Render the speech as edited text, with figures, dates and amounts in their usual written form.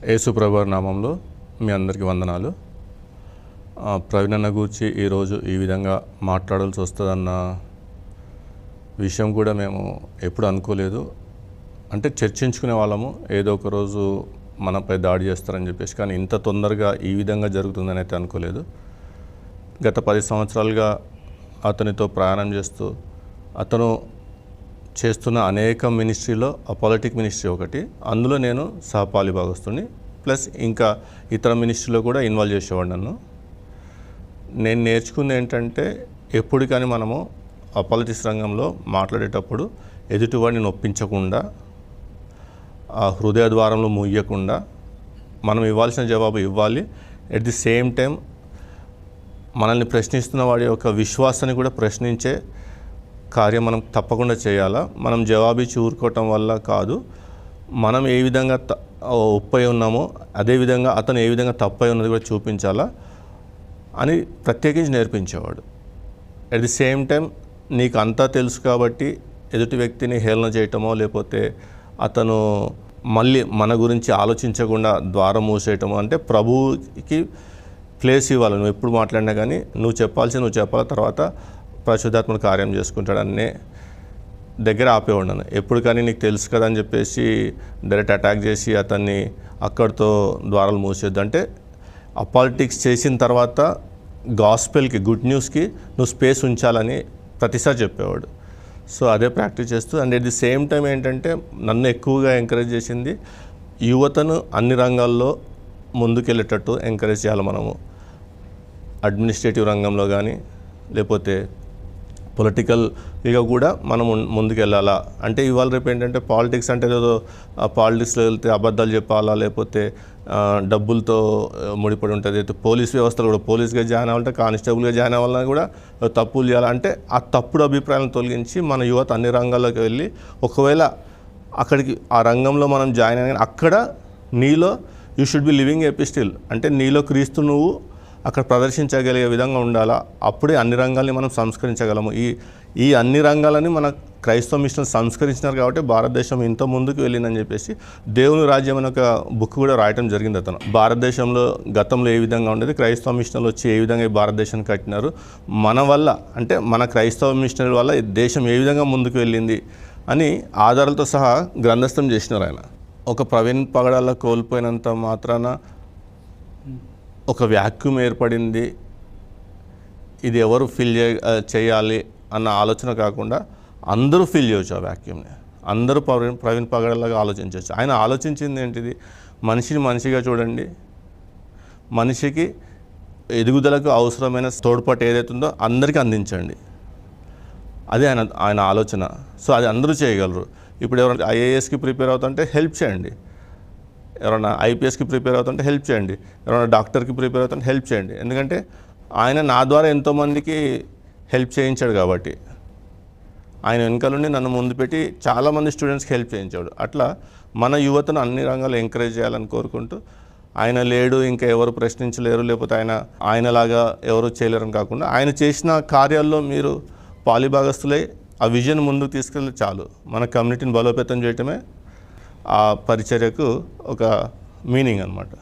యేసు ప్రభువారి నామంలో మీ అందరికీ వందనాలు. ప్రవీణ్ అన్న గురించి ఈరోజు ఈ విధంగా మాట్లాడాల్సి వస్తుందన్న విషయం కూడా మేము ఎప్పుడు అనుకోలేదు. అంటే చర్చించుకునే వాళ్ళము ఏదో ఒక రోజు మనపై దాడి చేస్తారని చెప్పేసి, కానీ ఇంత తొందరగా ఈ విధంగా జరుగుతుందని అయితే అనుకోలేదు. గత 10 సంవత్సరాలుగా అతనితో ప్రయాణం చేస్తూ అతను చేస్తున్న అనేక మినిస్ట్రీలో అపాలిటిక్ మినిస్ట్రీ ఒకటి, అందులో నేను సహపాలి భాగస్తుని, ప్లస్ ఇంకా ఇతర మినిస్ట్రీలో కూడా ఇన్వాల్వ్ చేసేవాడు. నేను నేర్చుకుంది ఏంటంటే, ఎప్పుడు కానీ మనము అపాలిటిక్స్ రంగంలో మాట్లాడేటప్పుడు ఎదుటివాడిని నొప్పించకుండా, ఆ హృదయ ద్వారంలో ముయ్యకుండా మనం ఇవ్వాల్సిన జవాబు ఇవ్వాలి. ఎట్ ది సేమ్ టైం మనల్ని ప్రశ్నిస్తున్న వాడి యొక్క విశ్వాసాన్ని కూడా ప్రశ్నించే కార్యం మనం తప్పకుండా చేయాలా. మనం జవాబిచ్చి ఊరుకోవటం వల్ల కాదు, మనం ఏ విధంగా ఒప్పై ఉన్నామో అదేవిధంగా అతను ఏ విధంగా తప్పై ఉన్నది కూడా చూపించాలా అని ప్రత్యేకించి నేర్పించేవాడు. అట్ ది సేమ్ టైం నీకు అంతా తెలుసు కాబట్టి ఎదుటి వ్యక్తిని హేళన చేయటమో, లేకపోతే అతను మళ్ళీ మన గురించి ఆలోచించకుండా ద్వారం మూసేయటమో, అంటే ప్రభువుకి ప్లేస్ ఇవ్వాలి. నువ్వు ఎప్పుడు మాట్లాడినా కానీ నువ్వు చెప్పాలి, తర్వాత పరిశుద్ధాత్మను కార్యం చేసుకుంటాడనే దగ్గర ఆపేవాడు. ఎప్పుడు కానీ నీకు తెలుసు కదా అని చెప్పేసి డైరెక్ట్ అటాక్ చేసి అతన్ని అక్కడితో ద్వారాలు మూసేద్దు. అంటే అపాలిటిక్స్ చేసిన తర్వాత గాస్పెల్కి, గుడ్ న్యూస్కి నువ్వు స్పేస్ ఉంచాలని ప్రతిసారి చెప్పేవాడు. సో అదే ప్రాక్టీస్ చేస్తూ, and at the same time ఏంటంటే నన్ను ఎక్కువగా ఎంకరేజ్ చేసింది యువతను అన్ని రంగాల్లో ముందుకెళ్ళేటట్టు ఎంకరేజ్ చేయాలి. మనము అడ్మినిస్ట్రేటివ్ రంగంలో కానీ లేకపోతే పొలిటికల్గా కూడా మనం ముందుకెళ్ళాలా. అంటే ఇవాళ రేపు ఏంటంటే పాలిటిక్స్ అంటే ఏదో పాలిటిక్స్లో వెళ్తే అబద్ధాలు చెప్పాలా, లేకపోతే డబ్బులతో ముడిపడి ఉంటుంది. అయితే పోలీస్ వ్యవస్థలో కూడా పోలీస్గా జాయిన్ అవ్వాలంటే, కానిస్టేబుల్గా జాయిన్ అవ్వాలన్నా కూడా తప్పులు చేయాలంటే ఆ తప్పుడు అభిప్రాయాలను తొలగించి మన యువత అన్ని రంగాల్లోకి వెళ్ళి, ఒకవేళ అక్కడికి ఆ రంగంలో మనం జాయిన్ అయిన అక్కడ నీలో యూ షుడ్ బి లివింగ్ ఎపిస్టిల్, అంటే నీలో క్రీస్తు నువ్వు అక్కడ ప్రదర్శించగలిగే విధంగా ఉండాలా. అప్పుడే అన్ని రంగాల్ని మనం సంస్కరించగలము. ఈ అన్ని రంగాలని మన క్రైస్తవ మిషన్లు సంస్కరించినారు కాబట్టి భారతదేశం ఇంత ముందుకు వెళ్ళిందని చెప్పేసి దేవుని రాజ్యం అనే ఒక బుక్ కూడా రాయటం జరిగింది. అతను భారతదేశంలో గతంలో ఏ విధంగా ఉండేది, క్రైస్తవ మిషనరీలు వచ్చి ఏ విధంగా ఈ భారతదేశాన్ని కట్టినారు, మన వల్ల అంటే మన క్రైస్తవ మిషనరీ వల్ల దేశం ఏ విధంగా ముందుకు వెళ్ళింది అని ఆధారాలతో సహా గ్రంథస్థం చేసినారు ఆయన. ఒక ప్రవీణ్ పగడాల కోల్పోయినంత మాత్రాన ఒక వ్యాక్యూమ్ ఏర్పడింది, ఇది ఎవరు ఫిల్ చేయాలి అన్న ఆలోచన కాకుండా అందరూ ఫిల్ చేయవచ్చు ఆ వ్యాక్యూమ్ని. అందరూ ప్రవీణ్ పగడాలాగా ఆలోచించవచ్చు. ఆయన ఆలోచించింది ఏంటిది, మనిషిని మనిషిగా చూడండి, మనిషికి ఎదుగుదలకు అవసరమైన తోడ్పాటు ఏదైతుందో అందరికీ అందించండి, అదే ఆయన ఆలోచన. సో అది అందరూ చేయగలరు. ఇప్పుడు ఎవరైనా ఐఏఎస్కి ప్రిపేర్ అవుతుంటే హెల్ప్ చేయండి, ఎవరైనా ఐపీఎస్కి ప్రిపేర్ అవుతుంటే హెల్ప్ చేయండి, ఎవరైనా డాక్టర్కి ప్రిపేర్ అవుతుంటే హెల్ప్ చేయండి. ఎందుకంటే ఆయన నా ద్వారా ఎంతోమందికి హెల్ప్ చేయించాడు కాబట్టి, ఆయన వెనకాలండి నన్ను ముందు పెట్టి చాలామంది స్టూడెంట్స్కి హెల్ప్ చేయించాడు. అట్లా మన యువతను అన్ని రంగాలు ఎంకరేజ్ చేయాలని కోరుకుంటూ, ఆయన లేడు ఇంకా ఎవరు ప్రశ్నించలేరు, లేకపోతే ఆయనలాగా ఎవరు చేయలేరని కాకుండా, ఆయన చేసిన కార్యాల్లో మీరు పాలిభాగస్తులై ఆ విజన్ ముందుకు తీసుకెళ్ళి చాలు. మన కమ్యూనిటీని బలోపేతం చేయటమే ఆ పరిచర్యకు ఒక మీనింగ్ అన్నమాట.